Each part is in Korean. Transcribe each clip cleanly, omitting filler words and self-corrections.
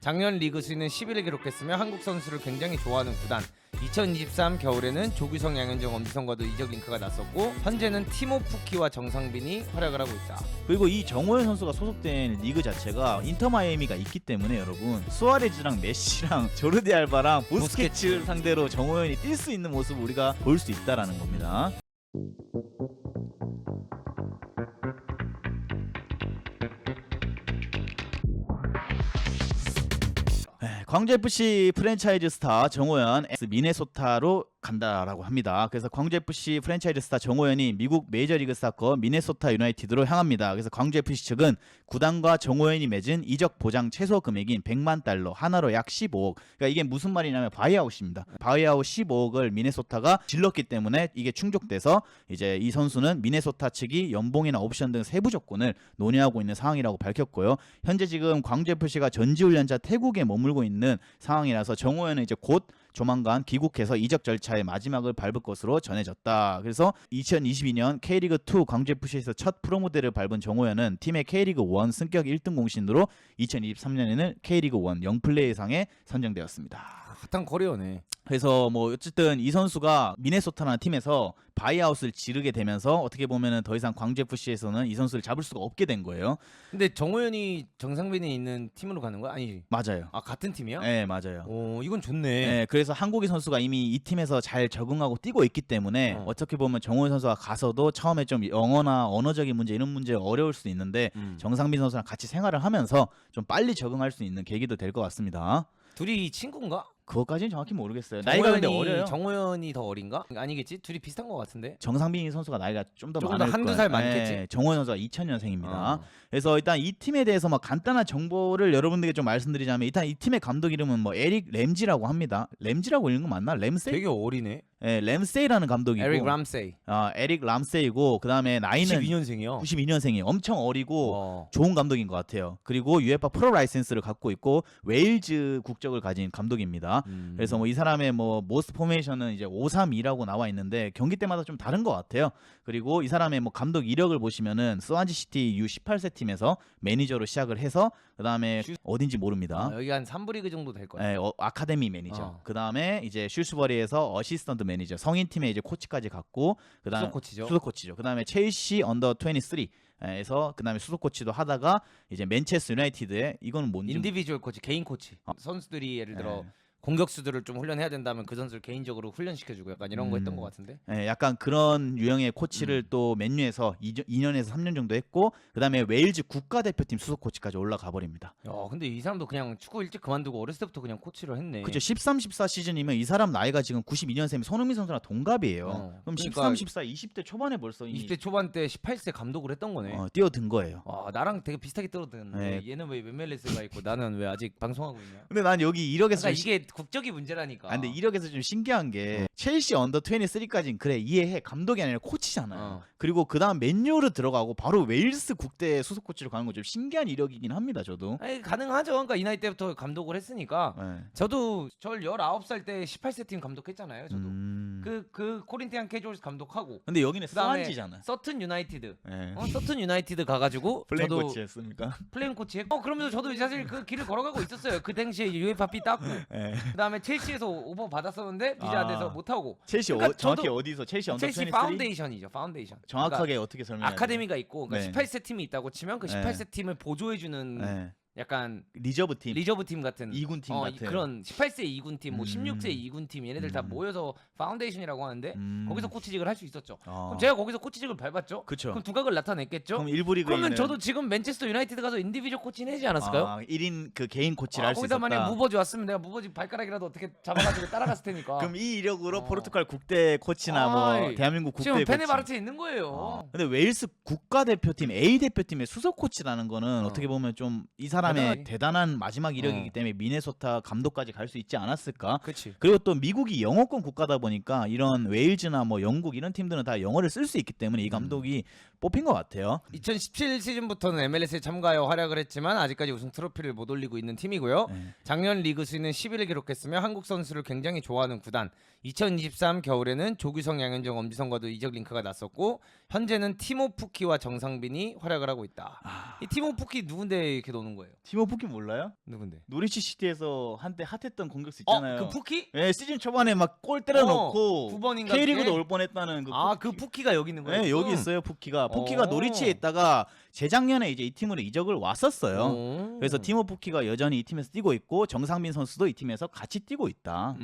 작년 리그 순위는 10위를 기록했으며 한국 선수를 굉장히 좋아하는 구단. 2023 겨울에는 조규성, 양현종, 엄지성과도 이적 링크가 났었고 현재는 티모 푸키와 정상빈이 활약을 하고 있다. 그리고 이 정호연 선수가 소속된 리그 자체가 인터 마이애미가 있기 때문에 여러분 수아레즈랑 메시랑 조르디 알바랑 보스케츠 상대로 정호연이 뛸 수 있는 모습을 우리가 볼 수 있다라는 겁니다. 광주FC 프랜차이즈 스타 정호연 미네소타로 간다라고 합니다. 그래서 광주FC 프랜차이즈 스타 정호연이 미국 메이저리그 사건 미네소타 유나이티드로 향합니다. 그래서 광주FC 측은 구단과 정호연이 맺은 이적 보장 최소 금액인 100만 달러, 하나로 약 15억. 그러니까 이게 무슨 말이냐면 바이아웃입니다. 바이아웃 15억을 미네소타가 질렀기 때문에 이게 충족돼서 이제 이 선수는 미네소타 측이 연봉이나 옵션 등 세부 조건을 논의하고 있는 상황이라고 밝혔고요. 현재 지금 광주FC가 전지훈련자 태국에 머물고 있는 상황이라서 정호연은 이제 곧 조만간 귀국해서 이적 절차의 마지막을 밟을 것으로 전해졌다. 그래서 2022년 K리그2 광주FC에서 첫 프로무대를 밟은 정호연은 팀의 K리그1 승격 1등 공신으로 2023년에는 K리그1 영플레이상에 선정되었습니다. 핫한 커리어네. 그래서 뭐 어쨌든 이 선수가 미네소타라는 팀에서 바이아웃을 지르게 되면서 어떻게 보면은 더 이상 광주FC에서는 이 선수를 잡을 수가 없게 된 거예요. 근데 정호연이 정상빈이 있는 팀으로 가는 거야? 아니지? 맞아요. 아 같은 팀이야? 네, 맞아요. 오, 이건 좋네. 네, 그래서 한국인 선수가 이미 이 팀에서 잘 적응하고 뛰고 있기 때문에 어떻게 보면 정호연 선수가 가서도 처음에 좀 영어나 언어적인 문제 이런 문제 어려울 수도 있는데 정상빈 선수랑 같이 생활을 하면서 좀 빨리 적응할 수 있는 계기도 될 것 같습니다. 둘이 친구인가? 그것까지는 정확히 모르겠어요. 나이가 근데 어려요. 정호연이 더 어린가? 아니겠지? 둘이 비슷한 것 같은데. 정상빈 선수가 나이가 좀 더 조금 많을 더 한두 거예요. 살 많겠지? 네, 정호연 선수가 2000년생입니다. 그래서 일단 이 팀에 대해서 뭐 간단한 정보를 여러분들에게 좀 말씀드리자면 일단 이 팀의 감독 이름은 뭐 에릭 램지라고 합니다. 램지라고 읽는 거 맞나? 램세이? 되게 어리네. 네, 램세이라는 감독이고. 에릭 람세이. 에릭 람세이고 그다음에 나이는 92년생이요. 92년생이에요. 엄청 어리고 좋은 감독인 것 같아요. 그리고 UEFA 프로 라이센스를 갖고 있고 웨일즈 국적을 가진 감독입니다. 그래서 뭐 이 사람의 뭐 모스트 포메이션은 이제 5-3-2라고 나와 있는데 경기 때마다 좀 다른 것 같아요. 그리고 이 사람의 뭐 감독 이력을 보시면은 스완지 시티 U18세 팀에서 매니저로 시작을 해서 그다음에 어딘지 모릅니다. 여기 한 3부 리그 정도 될 거야. 네, 아카데미 매니저. 그다음에 이제 슈스버리에서 어시스턴트 매니저, 성인 팀의 이제 코치까지 갔고 그다음에 수석 코치죠. 그다음에 첼시 언더 23 에서 그다음에 수석 코치도 하다가 이제 맨체스터 유나이티드에 이거는 뭔지 인디비주얼 코치, 개인 코치. 선수들이 예를 들어 공격수들을 좀 훈련해야 된다면 그 선수를 개인적으로 훈련시켜주고 약간 이런 거 했던 것 같은데. 네, 약간 그런 유형의 코치를 또 맨유에서 2년에서 3년 정도 했고 그다음에 웨일즈 국가대표팀 수석 코치까지 올라가 버립니다. 야, 근데 이 사람도 그냥 축구 일찍 그만두고 어렸을 때부터 그냥 코치를 했네. 그죠. 13-14 시즌이면 이 사람 나이가 지금 92년생이면 손흥민 선수랑 동갑이에요. 그럼 그러니까 13-14 20대 초반에 벌써 20대 초반 때 18세 감독을 했던 거네. 뛰어든 거예요. 와, 나랑 되게 비슷하게 떨어졌는데 얘는 왜 MLS가 있고 나는 왜 아직 방송하고 있냐? 근데 난 여기 이력에서 그러니까 이게 국적이 문제라니까. 근데 이력에서 좀 신기한 게 첼시 언더 23까지는 그래 이해해. 감독이 아니라 코치잖아요. 그리고 그다음 맨유로 들어가고 바로 웨일스 국대 수석 코치로 가는 거 좀 신기한 이력이긴 합니다. 저도. 아니, 가능하죠. 그러니까 이 나이 때부터 감독을 했으니까. 저도 절 19살 때 18세 팀 감독했잖아요. 저도. 그 코린티안 캐주얼스 감독하고. 근데 여기는 그다음에 스완지잖아. 서튼 유나이티드. 서튼 유나이티드 가가지고 플레인 저도 코치였습니까? 플레인 코치 했고 그러면서 저도 사실 그 길을 걸어가고 있었어요. 그 당시에 UEFA B 땄고. 그다음에 첼시에서 오퍼 받았었는데 비자 안 돼서 못 하고. 첼시 그러니까 정확히 어디서 첼시 언더 23? 첼시 파운데이션이죠. 파운데이션. 정확하게 그러니까 어떻게 설명해야 아카데미가 있고 그러니까 18세 팀이 있다고 치면 그 18세 팀을 보조해주는 약간 리저브 팀 같은 2군 팀 같은 그런 18세 2군 팀, 뭐 16세 2군 팀 얘네들 다 모여서 파운데이션이라고 하는데 거기서 코치직을 할 수 있었죠. 그럼 제가 거기서 코치직을 밟았죠. 그쵸. 그럼 두각을 나타냈겠죠. 그럼 일부 리그에 그러면 저도 지금 맨체스터 유나이티드 가서 인디비주얼 코치 내지 않았을까요? 1인 그 개인 코치를 할 수 있었다. 거기다 만약 무버지 왔으면 내가 무버지 발가락이라도 어떻게 잡아가지고 따라갔을 테니까. 그럼 이 이력으로 포르투갈 국대 코치나 뭐 대한민국 국대 지금 코치. 페네바르체에 있는 거예요. 근데 웨일스 국가대표팀 A 대표팀의 수석 코치라는 거는 어떻게 보면 좀 이 사람의 대단한 마지막 이력이기 때문에 미네소타 감독까지 갈 수 있지 않았을까. 그치. 그리고 또 미국이 영어권 국가다 보니까 이런 웨일즈나 뭐 영국 이런 팀들은 다 영어를 쓸 수 있기 때문에 이 감독이 뽑힌 것 같아요. 2017 시즌부터는 MLS에 참가하여 활약을 했지만 아직까지 우승 트로피를 못 올리고 있는 팀이고요. 작년 리그 순위는 10위를 기록했으며 한국 선수를 굉장히 좋아하는 구단. 2023 겨울에는 조규성, 양현종, 엄지성과도 이적 링크가 났었고 현재는 티모 푸키와 정상빈이 활약을 하고 있다. 이 티모 푸키 누군데 이렇게 노는 거예요? 티모 푸키 몰라요? 누군데? 노리치 시티에서 한때 핫했던 공격수 있잖아요. 그 푸키? 예, 시즌 초반에 막 골 때려 넣고 9번인가 K리그도 올 뻔했다는 그 푸키가 여기 있는 거예요? 네, 여기 있어요. 푸키가 노리치에 있다가 재작년에 이제 이 팀으로 이적을 왔었어요. 그래서 티모 푸키가 여전히 이 팀에서 뛰고 있고 정상빈 선수도 이 팀에서 같이 뛰고 있다.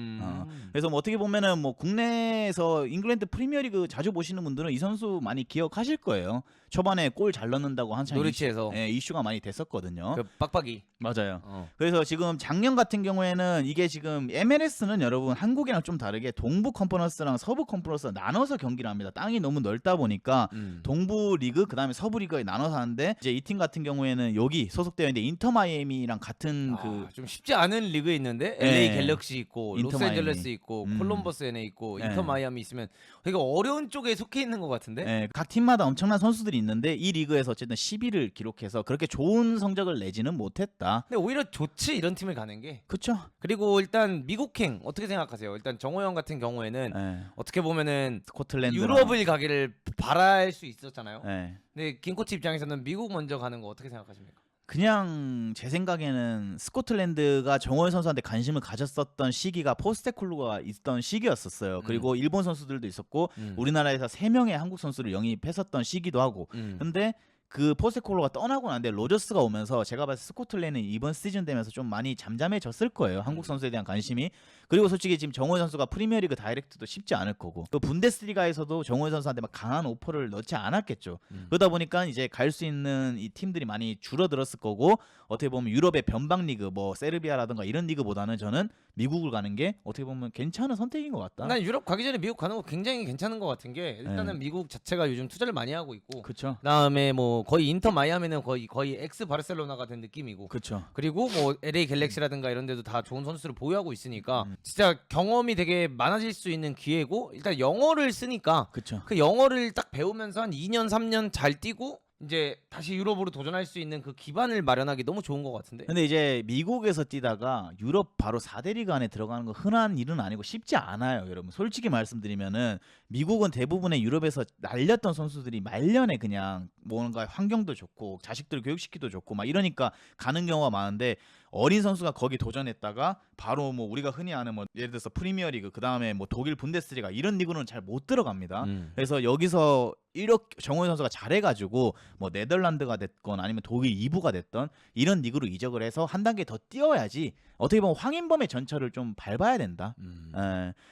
그래서 뭐 어떻게 보면은 뭐 국내에서 잉글랜드 프리미어리그 자주 보시는 분들은 이 선수 많이 기억하실 거예요. 초반에 골 잘 넣는다고 한창 노리치에서 이슈가 많이 됐었거든요. 그 빡빡이. 맞아요. 그래서 지금 작년 같은 경우에는 이게 지금 MLS는 여러분 한국이랑 좀 다르게 동부 컨퍼런스랑 서부 컨퍼런스 나눠서 경기를 합니다. 땅이 너무 넓다 보니까 동부 리그 그다음에 서부 리그에 나눠서 하는데 이제 이 팀 같은 경우에는 여기 소속되어 있는데 인터 마이애미랑 같은 좀 쉽지 않은 리그에 있는데 LA 갤럭시 있고 인터 로스앤젤레스 마이애미. 있고 콜럼버스 NA 있고 네. 인터 마이애미 있으면 되게 어려운 쪽에 속해 있는 것 같은데. 예, 각 팀마다 엄청난 선수들이 있는데 이 리그에서 어쨌든 10위를 기록해서 그렇게 좋은 성적을 내지는 못했다. 근데 오히려 좋지 이런 팀을 가는 게. 그렇죠. 그리고 일단 미국행 어떻게 생각하세요? 일단 정호영 같은 경우에는 예. 어떻게 보면은 스코틀랜드 유럽을 가기를 바랄 수 있었잖아요. 예. 근데 김 코치 입장에서는 미국 먼저 가는 거 어떻게 생각하십니까? 그냥 제 생각에는 스코틀랜드가 정호연 선수한테 관심을 가졌었던 시기가 포스테콜루가 있던 시기였었어요. 그리고 일본 선수들도 있었고 우리나라에서 3명의 한국 선수를 영입했었던 시기도 하고. 근데 그 포스테콜로가 떠나고 난데 로저스가 오면서 제가 봤을 때 스코틀랜드는 이번 시즌 되면서 좀 많이 잠잠해졌을 거예요. 한국 선수에 대한 관심이. 그리고 솔직히 지금 정호연 선수가 프리미어리그 다이렉트도 쉽지 않을 거고 또 분데스리가에서도 정호연 선수한테 막 강한 오퍼를 넣지 않았겠죠. 그러다 보니까 이제 갈 수 있는 이 팀들이 많이 줄어들었을 거고 어떻게 보면 유럽의 변방 리그 뭐 세르비아라든가 이런 리그보다는 저는 미국을 가는 게 어떻게 보면 괜찮은 선택인 것 같다. 난 유럽 가기 전에 미국 가는 거 굉장히 괜찮은 것 같은 게 일단은 미국 자체가 요즘 투자를 많이 하고 있고 그렇죠. 그다음에 뭐 거의 인터 마이애미는 거의 엑스 바르셀로나가 된 느낌이고 그렇죠. 그리고 뭐 LA 갤럭시라든가 이런 데도 다 좋은 선수를 보유하고 있으니까 진짜 경험이 되게 많아질 수 있는 기회고 일단 영어를 쓰니까 그렇죠. 그 영어를 딱 배우면서 한 2년 3년 잘 뛰고 이제 다시 유럽으로 도전할 수 있는 그 기반을 마련하기 너무 좋은 것 같은데. 근데 이제 미국에서 뛰다가 유럽 바로 4대 리그 안에 들어가는 거 흔한 일은 아니고 쉽지 않아요, 여러분. 솔직히 말씀드리면은 미국은 대부분의 유럽에서 날렸던 선수들이 말년에 그냥 뭔가 환경도 좋고 자식들을 교육시키도 좋고 막 이러니까 가는 경우가 많은데 어린 선수가 거기 도전했다가 바로 뭐 우리가 흔히 아는 뭐 예를 들어서 프리미어리그 그다음에 뭐 독일 분데스리가 이런 리그는 잘 못 들어갑니다. 그래서 여기서 이렇게 정호연 선수가 잘해가지고 뭐 네덜란드가 됐건 아니면 독일 2부가 됐던 이런 리그로 이적을 해서 한 단계 더 뛰어야지 어떻게 보면 황인범의 전철을 좀 밟아야 된다.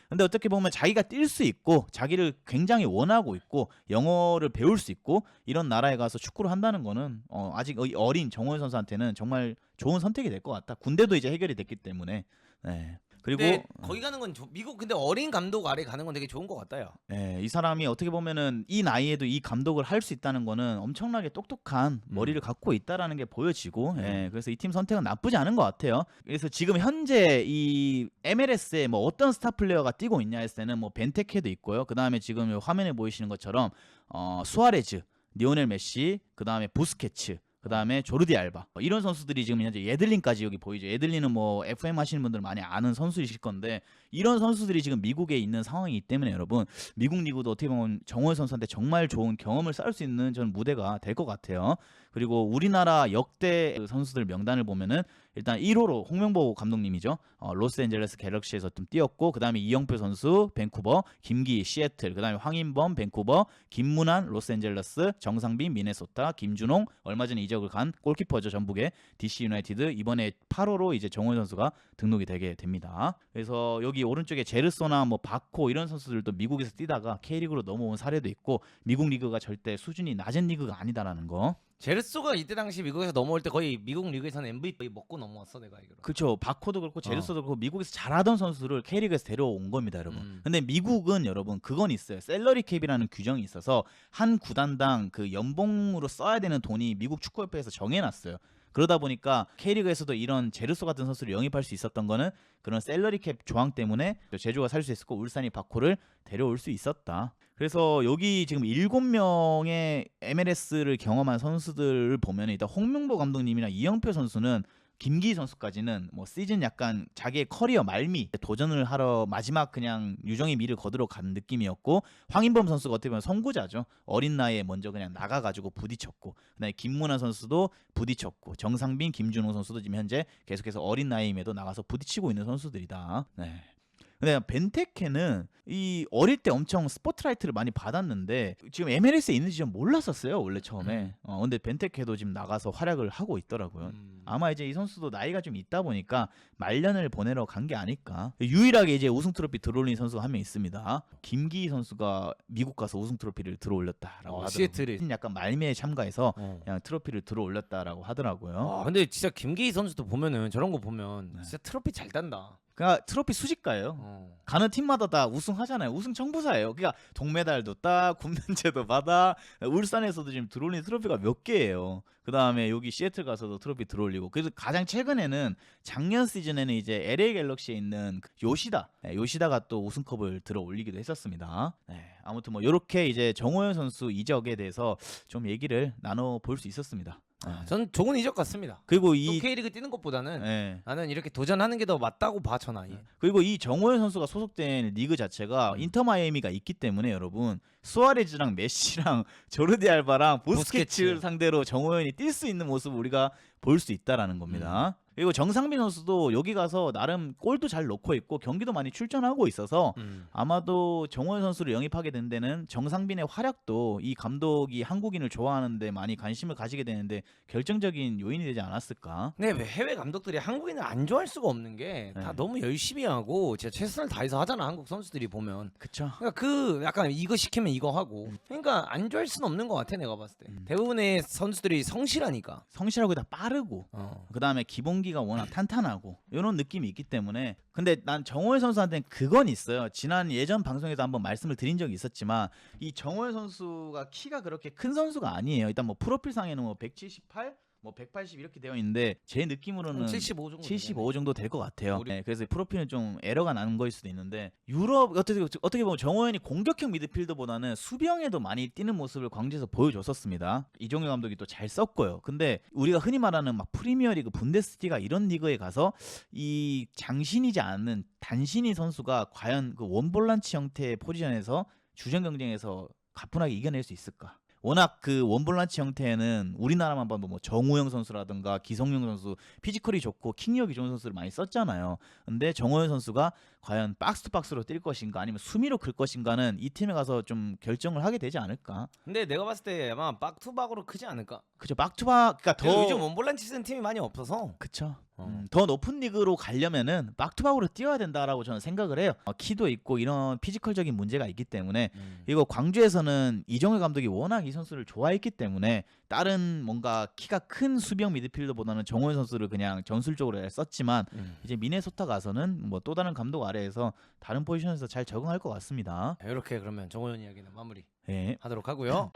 근데 어떻게 보면 자기가 뛸 수 있고 자기를 굉장히 원하고 있고 영어를 배울 수 있고 이런 나라에 가서 축구를 한다는 거는 아직 어린 정호연 선수한테는 정말 좋은 선택이 될 것 같다. 군대도 이제 해결이 됐기 때문에. 네. 그리고 근데 거기 가는 건 미국 근데 어린 감독 아래 가는 건 되게 좋은 것 같아요. 이 사람이 어떻게 보면은 이 나이에도 이 감독을 할 수 있다는 거는 엄청나게 똑똑한 머리를 갖고 있다라는 게 보여지고 그래서 이 팀 선택은 나쁘지 않은 것 같아요. 그래서 지금 현재 이 MLS에 뭐 어떤 스타 플레이어가 뛰고 있냐 했을 때는 뭐 벤테케도 있고요. 그 다음에 지금 화면에 보이시는 것처럼 수아레즈, 리오넬 메시, 그 다음에 부스케츠. 그다음에 조르디 알바 이런 선수들이 지금 현재 예들린까지 여기 보이죠. 예들린은 뭐 FM 하시는 분들 많이 아는 선수이실 건데 이런 선수들이 지금 미국에 있는 상황이기 때문에 여러분 미국 리그도 어떻게 보면 정호연 선수한테 정말 좋은 경험을 쌓을 수 있는 저는 무대가 될 것 같아요. 그리고 우리나라 역대 선수들 명단을 보면은 일단 1호로 홍명보 감독님이죠. 로스앤젤레스 갤럭시에서 좀 뛰었고 그다음에 이영표 선수 밴쿠버, 김기 시애틀, 그다음에 황인범 밴쿠버, 김문환 로스앤젤레스, 정상빈 미네소타, 김준홍 얼마 전에 이적을 간 골키퍼죠. 전북의 DC 유나이티드 이번에 8호로 이제 정호연 선수가 등록이 되게 됩니다. 그래서 여기 오른쪽에 제르소나 뭐 바코 이런 선수들도 미국에서 뛰다가 K리그로 넘어온 사례도 있고 미국 리그가 절대 수준이 낮은 리그가 아니다라는 거. 제르소가 이때 당시 미국에서 넘어올 때 거의 미국 리그에서는 MVP 먹고 넘어왔어 내가 알기로. 그렇죠. 바코도 그렇고 제르소도 그렇고 미국에서 잘하던 선수를 K리그에서 데려온 겁니다, 여러분. 근데 미국은 여러분 그건 있어요. 셀러리 캡이라는 규정이 있어서 한 구단당 그 연봉으로 써야 되는 돈이 미국 축구협회에서 정해놨어요. 그러다 보니까 K리그에서도 이런 제르소 같은 선수를 영입할 수 있었던 거는 그런 셀러리 캡 조항 때문에 제주가 살 수 있었고 울산이 바코를 데려올 수 있었다. 그래서 여기 지금 7명의 MLS를 경험한 선수들을 보면 일단 홍명보 감독님이나 이영표 선수는 김기희 선수까지는 뭐 시즌 약간 자기의 커리어 말미 도전을 하러 마지막 그냥 유정의 미를 거두러 간 느낌이었고, 황인범 선수가 어떻게 보면 선구자죠. 어린 나이에 먼저 그냥 나가가지고 부딪혔고, 그다음에 김문환 선수도 부딪혔고, 정상빈, 김준호 선수도 지금 현재 계속해서 어린 나이임에도 나가서 부딪히고 있는 선수들이다. 네. 근데 벤테케는 이 어릴 때 엄청 스포트라이트를 많이 받았는데 지금 MLS에 있는지 좀 몰랐었어요 원래 처음에. 근데 벤테케도 지금 나가서 활약을 하고 있더라고요. 아마 이제 이 선수도 나이가 좀 있다 보니까 말년을 보내러 간 게 아닐까. 유일하게 이제 우승 트로피 들어올린 선수가 한 명 있습니다. 김기희 선수가 미국 가서 우승 트로피를 들어올렸다라고 하더라고요. 시애틀에 약간 말미에 참가해서 그냥 트로피를 들어올렸다라고 하더라고요. 근데 진짜 김기희 선수도 보면은 저런 거 보면 진짜 트로피 잘 단다. 그러니까 트로피 수집가예요. 가는 팀마다 다 우승하잖아요. 우승 청부사예요. 그러니까 동메달도 따, 군면제도 받아. 울산에서도 지금 들어올린 트로피가 몇 개예요. 그 다음에 여기 시애틀 가서도 트로피 들어올리고. 그래서 가장 최근에는 작년 시즌에는 이제 LA 갤럭시에 있는 그 요시다가 또 우승컵을 들어올리기도 했었습니다. 네, 아무튼 뭐 이렇게 이제 정호연 선수 이적에 대해서 좀 얘기를 나눠볼 수 있었습니다. 전 좋은 이적 같습니다. 그리고 이 K리그 뛰는 것보다는 네. 나는 이렇게 도전하는 게 더 맞다고 봐, 전 아예. 그리고 이 정호연 선수가 소속된 리그 자체가 인터 마이애미가 있기 때문에 여러분, 수아레즈랑 메시랑 조르디 알바랑 보스케츠를 상대로 정호연이 뛸 수 있는 모습을 우리가 볼 수 있다라는 겁니다. 그리고 정상빈 선수도 여기 가서 나름 골도 잘 넣고 있고 경기도 많이 출전하고 있어서 아마도 정호연 선수를 영입하게 된 데는 정상빈의 활약도 이 감독이 한국인을 좋아하는데 많이 관심을 가지게 되는데 결정적인 요인이 되지 않았을까. 네, 왜 해외 감독들이 한국인을 안 좋아할 수가 없는 게 다 너무 열심히 하고 진짜 최선을 다해서 하잖아, 한국 선수들이 보면. 그쵸. 그러니까 그 약간 이거 시키면 이거 하고. 그러니까 안 좋아할 수는 없는 것 같아, 내가 봤을 때. 대부분의 선수들이 성실하니까. 성실하고 다 빠르고 그다음에 기본기가 워낙 탄탄하고 이런 느낌이 있기 때문에. 근데 난 정호연 선수한테는 그건 있어요. 지난 예전 방송에서 한번 말씀을 드린 적이 있었지만 이 정호연 선수가 키가 그렇게 큰 선수가 아니에요. 일단 뭐 프로필상에는 뭐 178, 뭐 180 이렇게 되어 있는데 제 느낌으로는 75 정도 될 것 같아요. 네, 그래서 프로필은 좀 에러가 나는 거일 수도 있는데, 유럽 어떻게 보면 정호연이 공격형 미드필더보다는 수비형에도 많이 뛰는 모습을 광주에서 보여줬었습니다. 이종효 감독이 또 잘 썼고요. 근데 우리가 흔히 말하는 막 프리미어리그, 분데스리가 이런 리그에 가서 이 장신이지 않은 단신이 선수가 과연 그 원볼란치 형태의 포지션에서 주전 경쟁에서 가뿐하게 이겨낼 수 있을까? 워낙 그 원볼란치 형태는 우리나라만 봐도 뭐 정우영 선수라든가 기성용 선수 피지컬이 좋고 킥력이 좋은 선수를 많이 썼잖아요. 근데 정호연 선수가 과연 박스 투 박스로 뛸 것인가 아니면 수미로 클 것인가는 이 팀에 가서 좀 결정을 하게 되지 않을까. 근데 내가 봤을 때 아마 박투박으로 크지 않을까. 그죠. 박투박, 그러니까 더 요즘 원볼란치 쓰는 팀이 많이 없어서. 그쵸. 더 높은 리그로 가려면은 박투박으로 뛰어야 된다라고 저는 생각을 해요. 키도 있고 이런 피지컬적인 문제가 있기 때문에. 이거 광주에서는 이정효 감독이 워낙 이 선수를 좋아했기 때문에 다른 뭔가 키가 큰 수비형 미드필더보다는 정호연 선수를 그냥 전술적으로 썼지만 이제 미네소타 가서는 뭐 또 다른 감독 아래에서 다른 포지션에서 잘 적응할 것 같습니다. 이렇게 그러면 정호연 이야기는 마무리 네. 하도록 하고요.